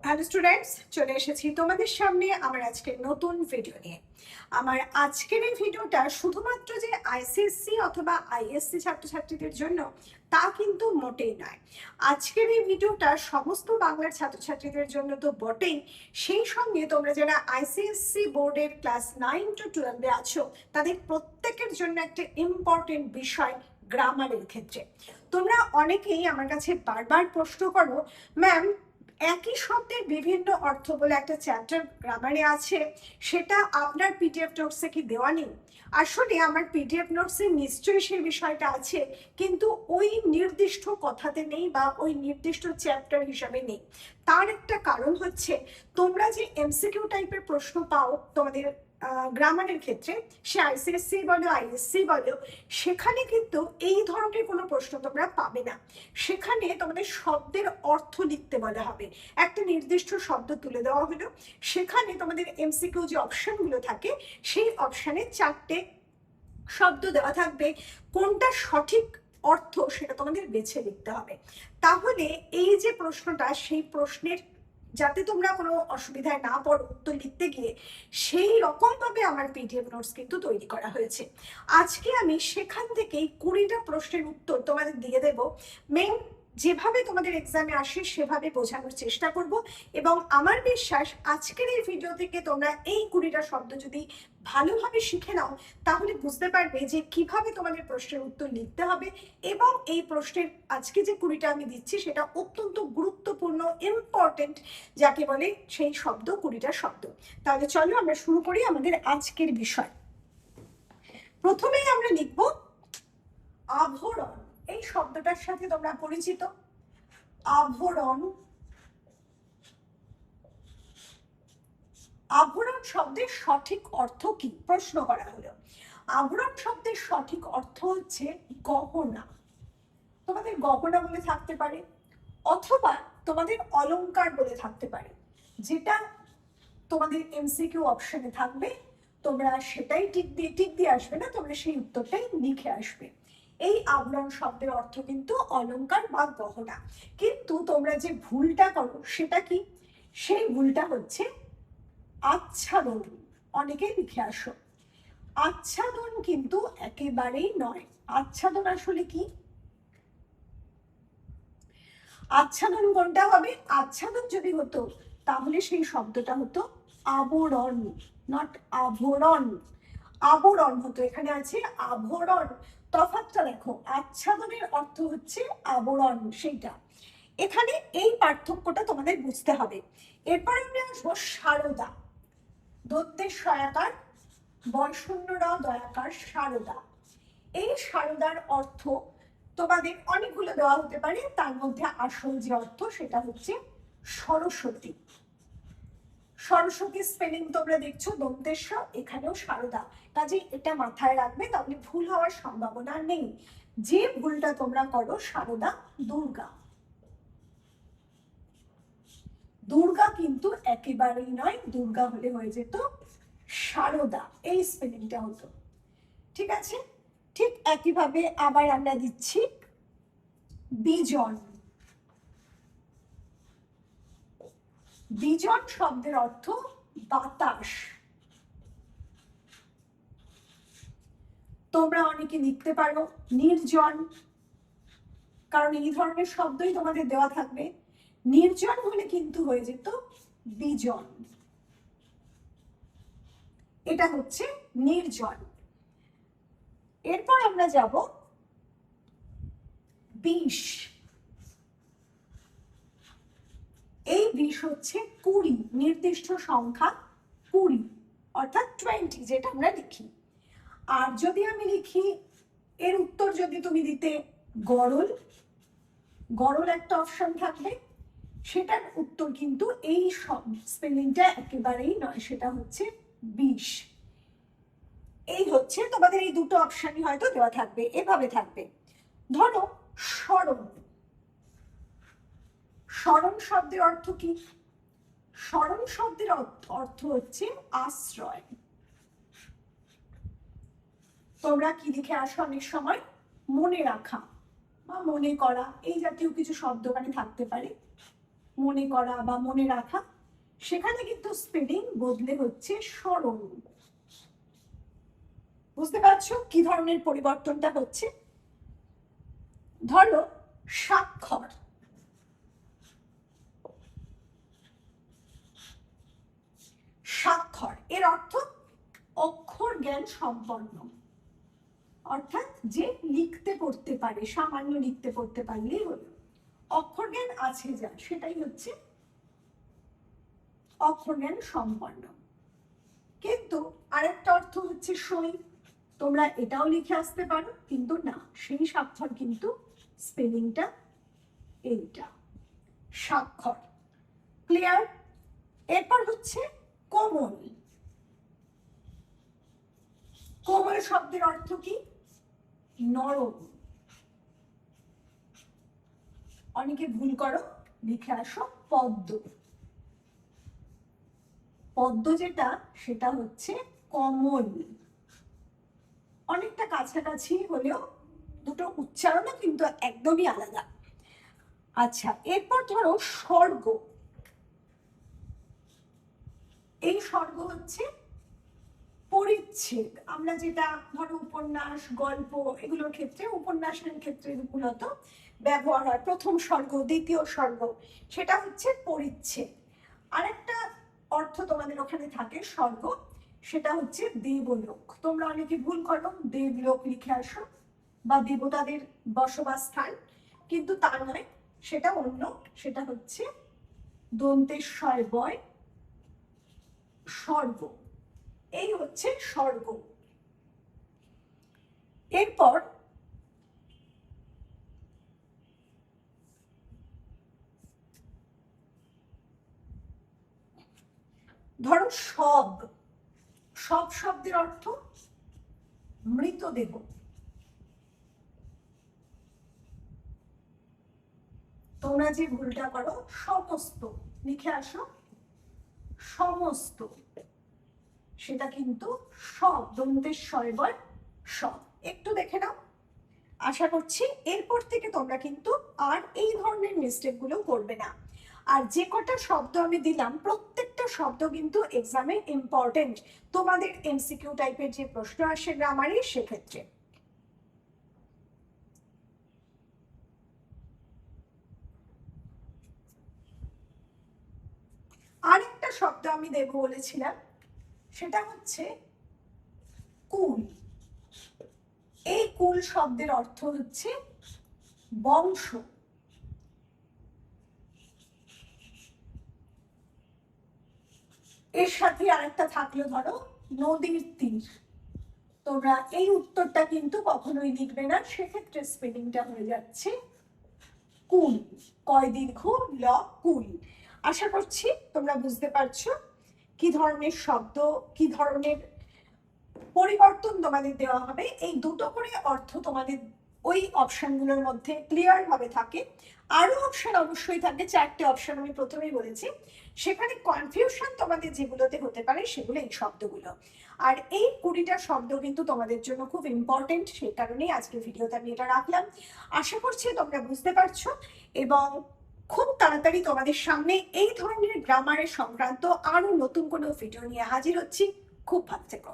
Hello students, চলে এসেছি তোমাদের সামনে আমার আজকের নতুন ভিডিও নিয়ে। আমার আজকের এই ভিডিওটা শুধুমাত্র যে আইসিএসসি অথবা আইএসসি ছাত্রছাত্রীদের জন্য তা কিন্তু মোটেই নয়। আজকের এই ভিডিওটা সমস্ত বাংলার ছাত্রছাত্রীদের জন্য তো বটেই, সেই সঙ্গে তোমরা যারা আইসিএসসি বোর্ডের ক্লাস 9 to 12 আছো তাদের প্রত্যেকের জন্য একটা ইম্পর্টেন্ট বিষয় গ্রামারের ক্ষেত্রে। তোমরা অনেকেই আমার কাছে বারবার প্রশ্ন করো, ম্যাম একই শব্দের বিভিন্ন অর্থ বলে একটা চ্যাপ্টার গ্রামারে আছে, সেটা আপনার পিডিএফ নোটসে কি দেওয়া নেই? আসলে আমার পিডিএফ নোটসে নিশ্চয়ই সেই বিষয়টা আছে, কিন্তু ওই নির্দিষ্ট কথাতে নেই বা ওই নির্দিষ্ট চ্যাপ্টার হিসাবে নেই। তার একটা কারণ হচ্ছে, তোমরা যে এমসিকিউ টাইপের প্রশ্ন পাও তোমাদের গ্রামারের ক্ষেত্রে, সে আইসিএসসি বলো আইএসসি বলো, সেখানে কিন্তু এই ধরনের কোনো প্রশ্ন তোমরা পাবে না। সেখানে তোমাদের শব্দের অর্থ লিখতে বলা হবে। একটা নির্দিষ্ট শব্দ তুলে দেওয়া হলো, সেখানে তোমাদের এমসিকিউ যে অপশনগুলো থাকে সেই অপশানে 4টে শব্দ দেওয়া থাকবে, কোনটা সঠিক অর্থ সেটা তোমাদের বেছে লিখতে হবে। তাহলে এই যে প্রশ্নটা, সেই প্রশ্নের যাতে তোমরা কোনো অসুবিধায় না পড়ো উত্তর লিখতে গিয়ে, সেই রকম ভাবে আমার পিডিএফ নোটস কিন্তু তৈরি করা হয়েছে। আজকে আমি সেখান থেকেই 20টা প্রশ্নের উত্তর তোমাদের দিয়ে দেব। মেন যেভাবে তোমাদের এক্সামে আসে সেভাবে বোঝানোর চেষ্টা করব, এবং আমার বিশ্বাস আজকের এই ভিডিও থেকে তোমরা এই 20টা শব্দ যদি ভালোভাবে শিখে নাও, তাহলে বুঝতে পারবে যে কিভাবে তোমাদের প্রশ্নের উত্তর লিখতে হবে। এবং এই প্রশ্নের আজকে যে 20টা আমি দিচ্ছি সেটা অত্যন্ত গুরুত্বপূর্ণ, ইম্পর্টেন্ট, যাকে বলে সেই শব্দ 20টা শব্দ। তাহলে চলো আমরা শুরু করি আমাদের আজকের বিষয়। প্রথমেই আমরা লিখব আভরণ। এই শব্দটার সাথে তোমরা পরিচিত। আভরণ, আভরণ শব্দের সঠিক অর্থ কি প্রশ্ন করা হলো। আভরণ শব্দের সঠিক অর্থ হচ্ছে গহনা। তোমাদের গহনা বলে থাকতে পারে, অথবা তোমাদের অলংকার বলে থাকতে পারে, যেটা তোমাদের এমসিকিউ অপশনে থাকবে। তোমরা সেটাই টিক দিয়ে আসবে না, তোমরা সেই উত্তরটাই লিখে আসবে। এই আভরণ শব্দের অর্থ কিন্তু অলংকার বা গহনা। কিন্তু তোমরা যে ভুলটা করো সেটা কি? সেই ভুলটা হচ্ছে আচ্ছাদন। অনেকেই লিখে আসো, আচ্ছাদন কিন্তু একেবারেই নয়। আচ্ছাদন আসলে কি? আচ্ছাদন কোনটা হবে? আচ্ছাদন যদি হতো তাহলে সেই শব্দটা হতো আবরণ, নট আভরণ। আবরণ হতো, এখানে আছে আভরণ। তফাৎটা দেখো, আচ্ছাদনের অর্থ হচ্ছে আবরণ, সেইটা। এখানে এই পার্থক্যটা তোমাদের বুঝতে হবে। এরপর আমরা আসবো সারদা। দন্তের সয়াকার, বয়শূন্য র দয়াকার, সারদা। এই সারদার অর্থ তোমাদের অনেকগুলো দেওয়া হতে পারে, তার মধ্যে আসল যে অর্থ সেটা হচ্ছে সরস্বতী। সরস্বতী স্পেলিং তোমরা দেখছো দন্তেশ্ব, এখানেও সারদা। কাজে এটা মাথায় রাখবে, তাহলে ভুল হওয়ার সম্ভাবনা নেই। যে ভুলটা তোমরা করো, সারদা দুর্গা। দুর্গা কিন্তু একেবারেই নয়, দুর্গা হলে হয়ে যেত সারদা, এই স্পেলিংটা হতো। ঠিক আছে? ঠিক একইভাবে আবার আমরা দিচ্ছি বিজন। বিজন শব্দের অর্থ বাতাস। তোমরা অনেকে লিখতে পারো নির্জন, কারণ এই ধরনের শব্দই তোমাদের দেওয়া থাকবে। নির্জন হলে কিন্তু হয়ে যেত বিজন। এটা হচ্ছে নির্জন। এরপর আমরা যাব বিষ। এই বিষ হচ্ছে 20, নির্দিষ্ট সংখ্যা 20, অর্থাৎ 20 যেটা আমরা লিখি। আর যদি আমি লিখি, এর উত্তর যদি তুমি দিতে গরল, গরল একটা অপশন থাকবে, সেটার উত্তর কিন্তু এই সব স্পেলিংটা একেবারেই নয়, সেটা হচ্ছে বিষ। এই হচ্ছে তোমাদের এই দুটো অপশনই হয়তো দেওয়া থাকবে, এভাবে থাকবে। ধরো স্মরণ। স্মরণ শব্দের অর্থ কি? স্মরণ শব্দের অর্থ হচ্ছে আশ্রয়। তোমরা কি লিখে আসো অনেক সময়? মনে রাখা বা মনে করা, এই জাতীয় কিছু শব্দ ওখানে থাকতে পারে। মনে করা বা মনে রাখা, সেখানে কিন্তু স্পেলিং বদলে হচ্ছে স্মরণ। বুঝতে পারছো কি ধরনের পরিবর্তনটা হচ্ছে? ধরো স্বাক্ষর, স্বাক্ষর এর অর্থ অক্ষর জ্ঞান সম্পন্ন, অর্থাৎ যে লিখতে পড়তে পারে, সামান্য লিখতে পড়তে পারলেই হলো। অক্ষর জ্ঞান আছে যা, সেটাই হচ্ছে অক্ষর জ্ঞান সম্পন্ন। কিন্তু আরেকটা অর্থ হচ্ছে সই, তোমরা এটাও লিখে আসতে পারো, কিন্তু না, সেই স্বাক্ষর কিন্তু স্পেলিংটা এইটা, স্বাক্ষর। ক্লিয়ার? এরপর হচ্ছে কোমল। কোমল শব্দের অর্থ কি? নরম। অনেকে ভুল করো, লিখে আসো পদ্ম। পদ্ম যেটা, সেটা হচ্ছে কমল। অনেকটা কাছাকাছি হলেও দুটো উচ্চারণও কিন্তু একদমই আলাদা। আচ্ছা, এরপর ধরো স্বর্গ। এই স্বর্গ হচ্ছে পরিচ্ছেদ। আমরা যেটা ধরো উপন্যাস, গল্প, এগুলোর ক্ষেত্রে, উপন্যাসের ক্ষেত্রে মূলত ব্যবহার হয়, প্রথম স্বর্গ, দ্বিতীয় স্বর্গ, সেটা হচ্ছে পরিচ্ছেদ। আরেকটা অর্থ তোমাদের ওখানে থাকে স্বর্গ, সেটা হচ্ছে দেবলোক। তোমরা অনেকে ভুল করো, দেবলোক লিখে আসো বা দেবতাদের বসবাস স্থান, কিন্তু তা নয়, সেটা অন্য, সেটা হচ্ছে দন্তেশ্বয় বয় স্বর্গ। এই হচ্ছে স্বর্গ। এরপর ধরো সব। সব শব্দের অর্থ মৃতদেহ। তোমরা যে ভুলটা করো, সমস্ত লিখে আসো সমস্ত, সেটা কিন্তু সব, দন্তেশ্বয় বয় সব। একটু দেখে নাও। আশা করছি এরপর থেকে তোমরা কিন্তু আর এই ধরনের মিস্টেক গুলো করবে না। আর যে কটা শব্দ আমি দিলাম, প্রত্যেকটা শব্দ কিন্তু এক্সামে ইম্পর্টেন্ট, তোমাদের এমসিকিউ টাইপের যে প্রশ্ন আসে গ্রামারের, সেক্ষেত্রে। আরেকটা শব্দ আমি দেব বলেছিলাম, সেটা হচ্ছে কুল। এই কুল শব্দের অর্থ হচ্ছে বংশ। এর সাথে আরেকটা থাকলো ধরো নদীর তীর। তোমরা এই উত্তরটা কিন্তু কখনোই লিখবে না, সেক্ষেত্রে স্পেলিংটা হয়ে যাচ্ছে কুল, কয় দীর্ঘ ল, কুল। আশা করছি তোমরা বুঝতে পারছো কি ধরনের শব্দ, কি ধরনের পরিবর্তন তোমাদের দেওয়া হবে। এই দুটো করে অর্থ তোমাদের ওই অপশনগুলোর মধ্যে ক্লিয়ার ভাবে থাকে। আরো অপশন অবশ্যই থাকে, 4টে অপশন আমি প্রথমেই বলেছি। সেখানে কনফিউশন তোমাদের যেগুলোতে হতে পারে সেগুলো এই শব্দগুলো। আর এই 20টা শব্দ কিন্তু তোমাদের জন্য খুব ইম্পর্টেন্ট, সেই কারণেই আজকে ভিডিওতে আমি এটা রাখলাম। আশা করছি তোমরা বুঝতে পারছো, এবং খুব তাড়াতাড়ি তোমাদের সামনে এই ধরনের গ্রামারের সংক্রান্ত আরো নতুন কোনো ভিডিও নিয়ে হাজির হচ্ছি। খুব ভালো থেকো।